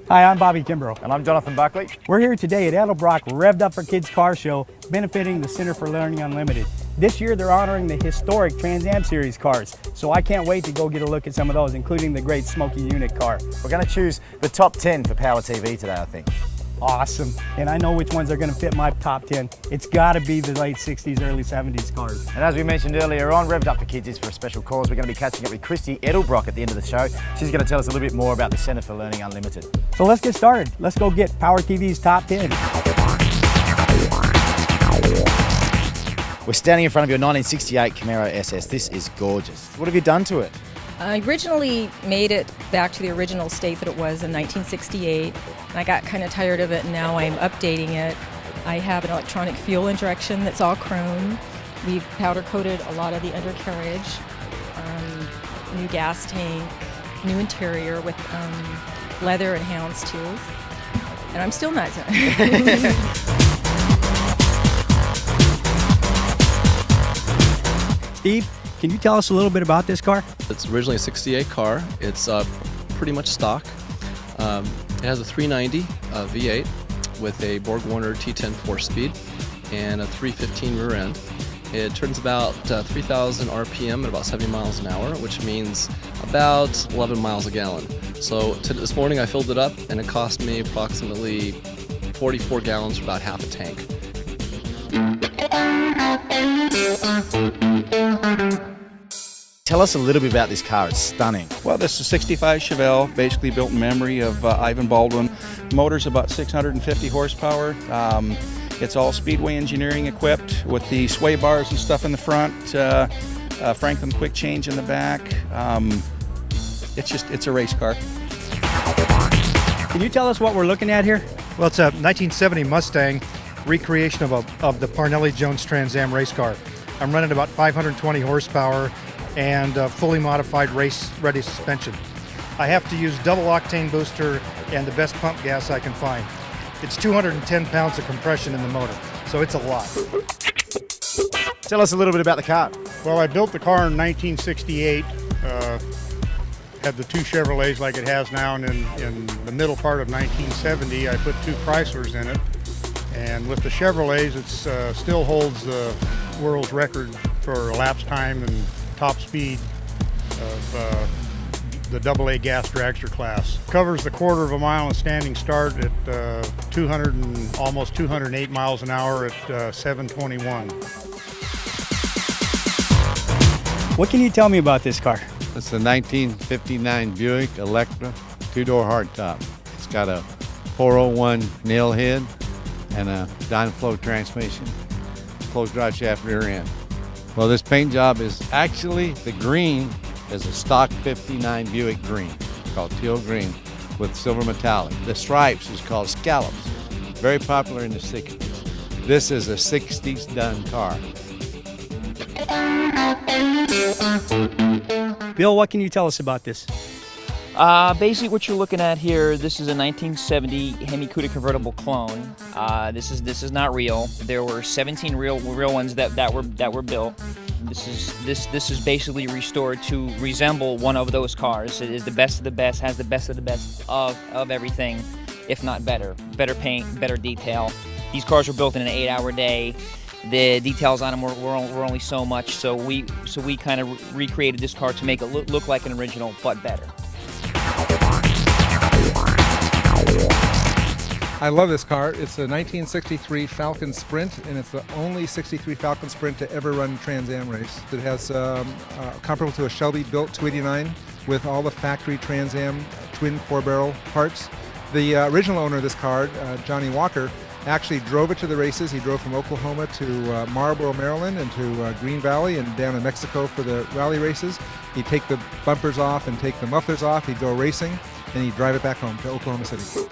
Hi, I'm Bobby Kimbrough. And I'm Jonathan Buckley. We're here today at Edelbrock Revved Up for Kids Car Show, benefiting the Center for Learning Unlimited. This year they're honoring the historic Trans Am Series cars, so I can't wait to go get a look at some of those, including the great Smoky Unit car. We're going to choose the top 10 for Power TV today, I think. Awesome, and I know which ones are going to fit my top 10. It's got to be the late 60s, early 70s cars. And as we mentioned earlier on, Revved Up for Kids is for a special cause. We're going to be catching up with Christi Edelbrock at the end of the show. She's going to tell us a little bit more about the Center for Learning Unlimited. So let's get started. Let's go get Power TV's top 10. We're standing in front of your 1968 Camaro SS. This is gorgeous. What have you done to it? I originally made it back to the original state that it was in 1968. I got kind of tired of it, and now I'm updating it. I have an electronic fuel injection that's all chrome. We've powder coated a lot of the undercarriage, new gas tank, new interior with leather and houndstooth, and I'm still not done. Steve, can you tell us a little bit about this car? It's originally a 68 car. It's pretty much stock. It has a 390 V8 with a Borg-Warner T10 4-speed and a 315 rear end. It turns about 3,000 RPM at about 70 miles an hour, which means about 11 miles a gallon. So this morning I filled it up, and it cost me approximately 44 gallons for about half a tank. Tell us a little bit about this car. It's stunning. Well, this is a 65 Chevelle, basically built in memory of Ivan Baldwin. Motor's about 650 horsepower. It's all Speedway engineering equipped with the sway bars and stuff in the front, Franklin quick change in the back. It's a race car. Can you tell us what we're looking at here? Well, it's a 1970 Mustang recreation of the Parnelli Jones Trans Am race car. I'm running about 520 horsepower and fully modified race-ready suspension. I have to use double octane booster and the best pump gas I can find. It's 210 pounds of compression in the motor, so it's a lot. Tell us a little bit about the car. Well, I built the car in 1968. Had the two Chevrolets like it has now, and in the middle part of 1970, I put two Chryslers in it. And with the Chevrolets, it still holds the world's record for elapsed time and top speed of the AA gas dragster class. Covers the quarter of a mile in standing start at almost 208 miles an hour at 721. What can you tell me about this car? It's a 1959 Buick Electra, two-door hardtop. It's got a 401 nail head and a Dynaflow transmission, closed drive shaft rear end. Well, this paint job is actually, the green is a stock 59 Buick green, called teal green with silver metallic. The stripes is called scallops, very popular in the 60s. This is a 60s done car. Bill, what can you tell us about this? Basically what you're looking at here, this is a 1970 Hemi Cuda convertible clone. This is not real. There were 17 real ones that were built. This is basically restored to resemble one of those cars. It is the best of the best, has the best of the best of everything, if not better. Better paint, better detail. These cars were built in an 8-hour day. The details on them were only so much, so we kind of recreated this car to make it look like an original, but better. I love this car. It's a 1963 Falcon Sprint, and it's the only 63 Falcon Sprint to ever run Trans Am race. It has comparable to a Shelby built 289 with all the factory Trans Am twin 4-barrel parts. The original owner of this car, Johnny Walker, actually drove it to the races. He drove from Oklahoma to Marlboro, Maryland, and to Green Valley and down to Mexico for the rally races. He'd take the bumpers off and take the mufflers off. He'd go racing, and he'd drive it back home to Oklahoma City.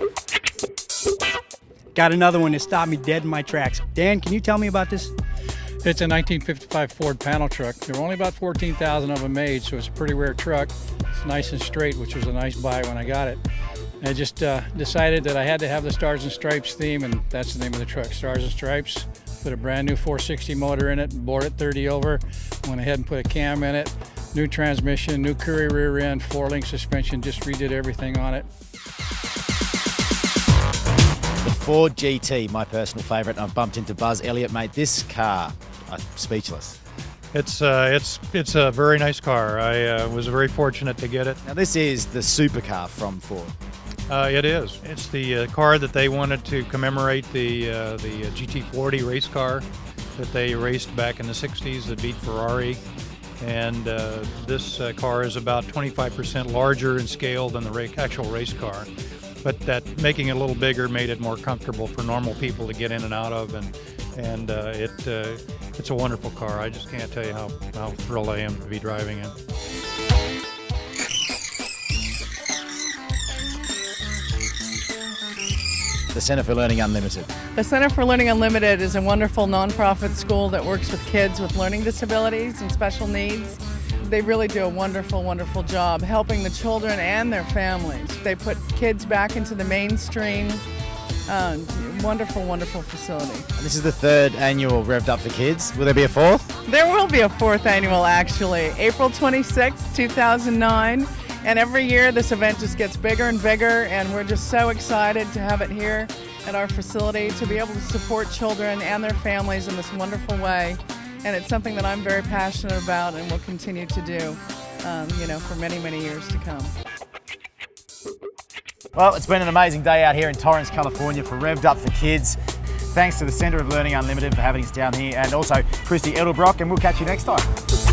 Got another one that stopped me dead in my tracks. Dan, can you tell me about this? It's a 1955 Ford panel truck. There were only about 14,000 of them made, so it's a pretty rare truck. It's nice and straight, which was a nice buy when I got it. I just decided that I had to have the Stars and Stripes theme, and that's the name of the truck, Stars and Stripes. Put a brand new 460 motor in it, bored it 30 over, went ahead and put a cam in it, new transmission, new Curry rear end, 4-link suspension, just redid everything on it. Ford GT, my personal favourite, and I've bumped into Buzz Elliott, mate. This car, I'm speechless. It's a very nice car. I was very fortunate to get it. Now this is the supercar from Ford. It is. It's the car that they wanted to commemorate the GT40 race car that they raced back in the 60s that beat Ferrari. And this car is about 25% larger in scale than the actual race car. But that making it a little bigger made it more comfortable for normal people to get in and out of, and it's a wonderful car. I just can't tell you how thrilled I am to be driving it. The Center for Learning Unlimited. The Center for Learning Unlimited is a wonderful nonprofit school that works with kids with learning disabilities and special needs. They really do a wonderful, wonderful job helping the children and their families. They put kids back into the mainstream. Wonderful, wonderful facility. And this is the 3rd annual Revved Up for Kids. Will there be a 4th? There will be a 4th annual, actually, April 26th, 2009. And every year this event just gets bigger and bigger, and we're just so excited to have it here at our facility to be able to support children and their families in this wonderful way. And it's something that I'm very passionate about and will continue to do, for many, many years to come. Well, it's been an amazing day out here in Torrance, California for Revved Up for Kids. Thanks to the Center of Learning Unlimited for having us down here, and also Christi Edelbrock, and we'll catch you next time.